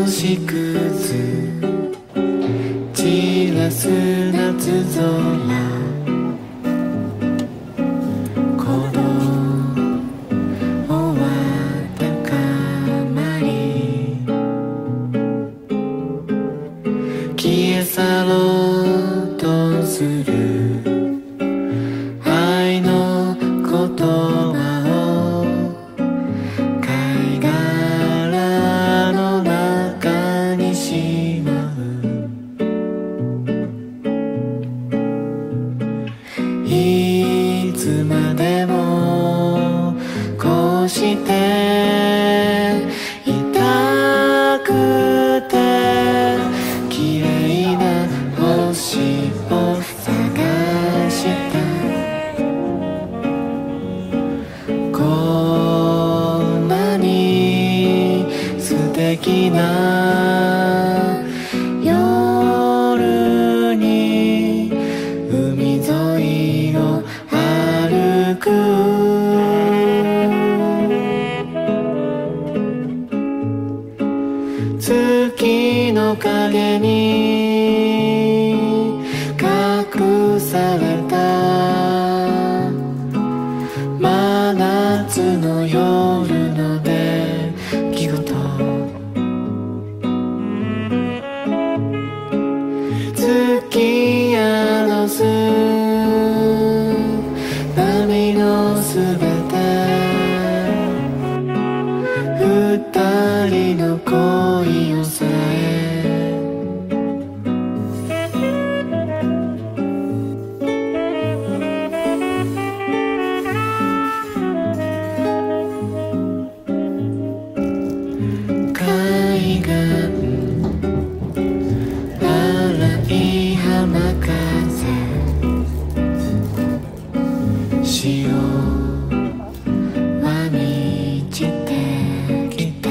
星屑散らす夏空鼓動終わったかまり消え去ろうとする愛の言葉を貝殻の中にしまういつまでもこうしていたくて綺麗な星を探したこんなに素敵な夜に海沿いを歩く月の影に隠された真夏の夜の出来事突き宿す波のすべて二人の恋をさえ海岸荒い浜風潮は満ちてきて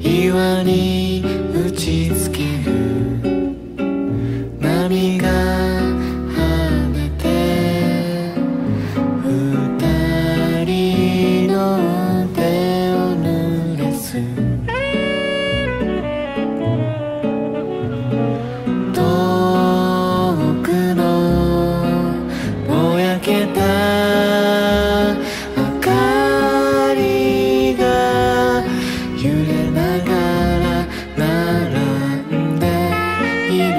岩に打ちつける波が跳ねて二人の腕を濡らす遠くのぼやけた明かりが揺れながら並んでいる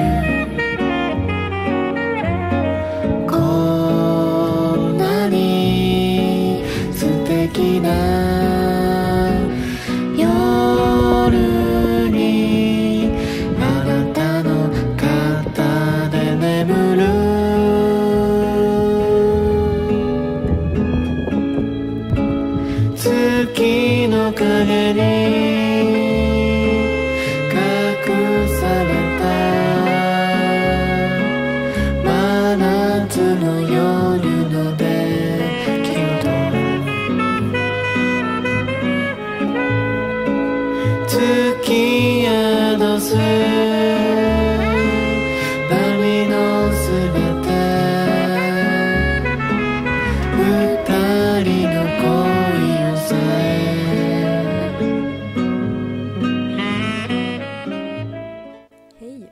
こんなに素敵な夜にあなたの肩で眠る月の影に隠された真夏の夜の出来事突き宿す波のすべて二人の恋をさえHey,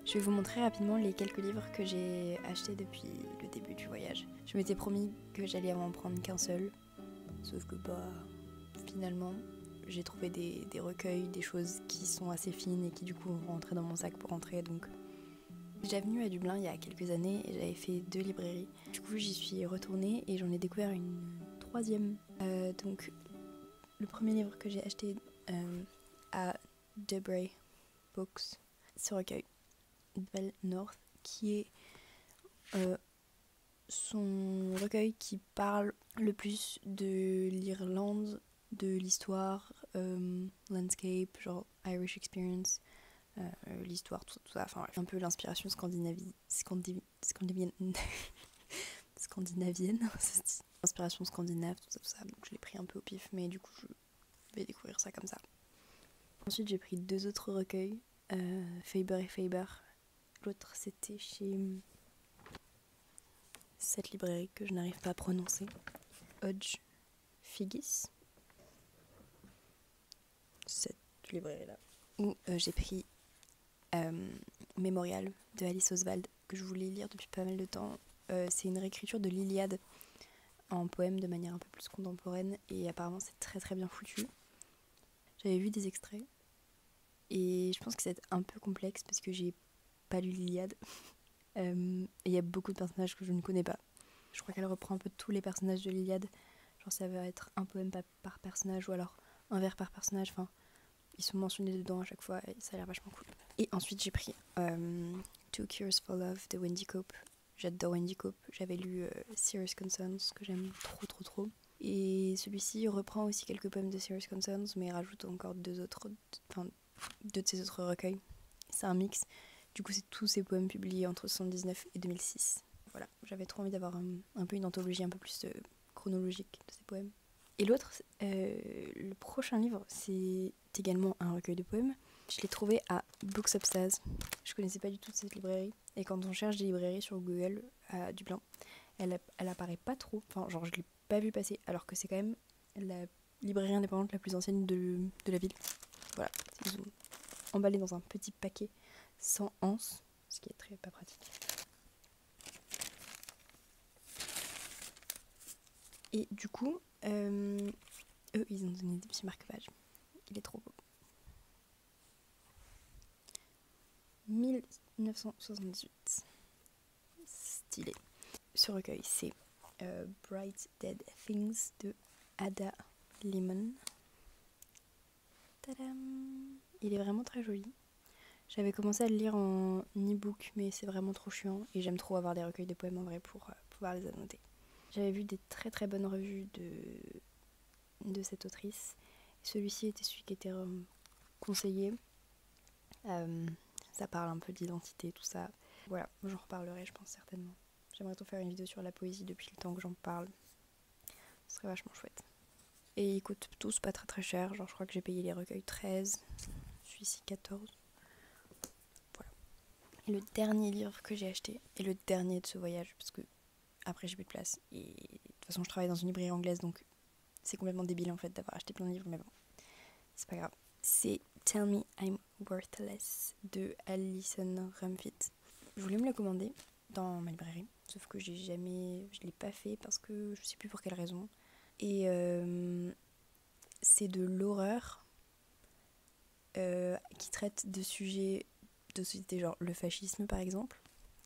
je vais vous montrer rapidement les quelques livres que j'ai achetés depuis le début du voyage. Je m'étais promis que j'allais en prendre qu'un seul, sauf que finalement j'ai trouvé des recueils, des choses qui sont assez fines et qui du coup vont rentrer dans mon sac pour rentrer. Donc j'étais venue à Dublin il y a quelques années et j'avais fait 2 librairies. Du coup j'y suis retournée et j'en ai découvert une troisième. Donc le premier livre que j'ai acheté à Debray Books, ce recueil Bell North, qui est son recueil qui parle le plus de l'Irlande, de l'histoire, landscape, genre Irish experience, l'histoire, tout ça, enfin un peu l'inspiration scandinavienne, inspiration scandinave, tout ça, donc je l'ai pris un peu au pif, mais du coup je vais découvrir ça comme ça. Ensuite j'ai pris 2 autres recueils, Faber et Faber, l'autre c'était chez cette librairie que je n'arrive pas à prononcer, Hodge Figgis. cette librairie-là, où j'ai pris Mémorial de Alice Oswald, que je voulais lire depuis pas mal de temps. C'est une réécriture de l'Iliade en poème de manière un peu plus contemporaine, et apparemment c'est très très bien foutu. J'avais vu des extraits, et je pense que c'est un peu complexe parce que j'ai pas lu l'Iliade. Et il y a beaucoup de personnages que je ne connais pas. Je crois qu'elle reprend un peu tous les personnages de l'Iliade. Genre ça va être un poème par personnage ou alors un vers par personnage. Enfin, ils sont mentionnés dedans à chaque fois et ça a l'air vachement cool. Et ensuite j'ai pris Two Cures for Love de Wendy Cope. J'adore Wendy Cope. J'avais lu Serious Concerns que j'aime trop. Et celui-ci reprend aussi quelques poèmes de Serious Concerns mais rajoute encore deux de ses autres recueils. C'est un mix. Du coup, c'est tous ces poèmes publiés entre 1979 et 2006. Voilà, j'avais trop envie d'avoir un peu une anthologie un peu plus chronologique de ces poèmes. Et l'autre, le prochain livre, c'est également un recueil de poèmes. Je l'ai trouvé à Books Upstairs. Je connaissais pas du tout cette librairie. Et quand on cherche des librairies sur Google à Dublin, elle apparaît pas trop. Enfin, genre, je l'ai pas vu passer, alors que c'est quand même la librairie indépendante la plus ancienne de la ville. Voilà, ils ont emballé dans un petit paquet sans anse, ce qui est très pas pratique. Et du coup, eux, ils ont donné des petits marque-pages. Il est trop beau. 1978. Stylé. Ce recueil, c'est Bright Dead Things de Ada Lemon. Tadam! Il est vraiment très joli. J'avais commencé à le lire en e-book, mais c'est vraiment trop chiant et j'aime trop avoir des recueils de poèmes en vrai pour pouvoir les annoter. J'avais vu des très très bonnes revues de cette autrice. Celui-ci était celui qui était conseillé. Ça parle un peu d'identité, tout ça. Voilà, j'en reparlerai, je pense certainement. J'aimerais trop faire une vidéo sur la poésie depuis le temps que j'en parle. Ce serait vachement chouette. Et ils coûtent tous pas très très cher. Genre, je crois que j'ai payé les recueils 13, celui-ci 14. Voilà. Et le dernier livre que j'ai acheté, et le dernier de ce voyage, parce que après j'ai plus de place. Et de toute façon, je travaille dans une librairie anglaise, donc c'est complètement débile en fait d'avoir acheté plein de livres, mais bon, c'est pas grave. C'est Tell Me I'm Worthless de Alison Rumfitt. Je voulais me le commander dans ma librairie, sauf que je l'ai pas fait parce que je sais plus pour quelle raison. Et c'est de l'horreur qui traite de sujets de société, genre le fascisme par exemple,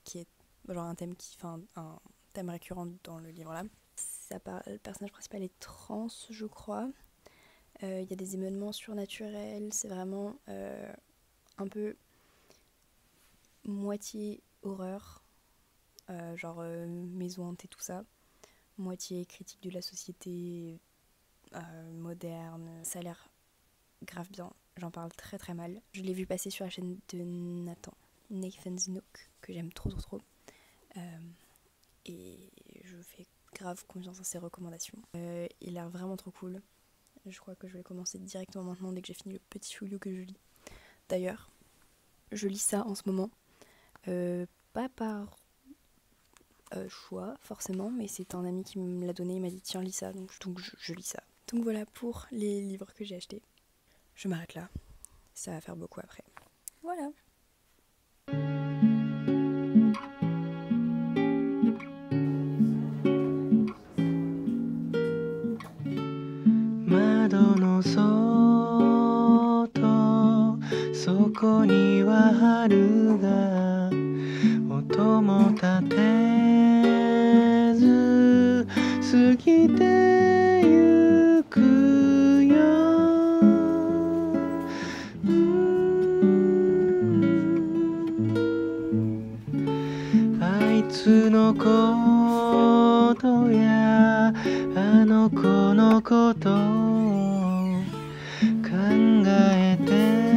qui est genre un thème récurrent dans le livre là. Le personnage principal est trans, je crois. Il y a des événements surnaturels, c'est vraiment un peu moitié horreur, genre maison hantée, tout ça, moitié critique de la société moderne. Ça a l'air grave bien, j'en parle très très mal. Je l'ai vu passer sur la chaîne de Nathan's Nook, que j'aime trop. Et je fais grave confiance à ses recommandations. Il a l'air vraiment trop cool. Je crois que je vais commencer directement maintenant dès que j'ai fini le petit folio que je lis. D'ailleurs, je lis ça en ce moment. Pas par choix forcément, mais c'est un ami qui me l'a donné, il m'a dit tiens lis ça, donc je lis ça. Donc voilà pour les livres que j'ai achetés. Je m'arrête là, ça va faire beaucoup après. Voilà.窓の外そこには春が音も立てず過ぎてゆくよあいつのことやあの子のことを考えて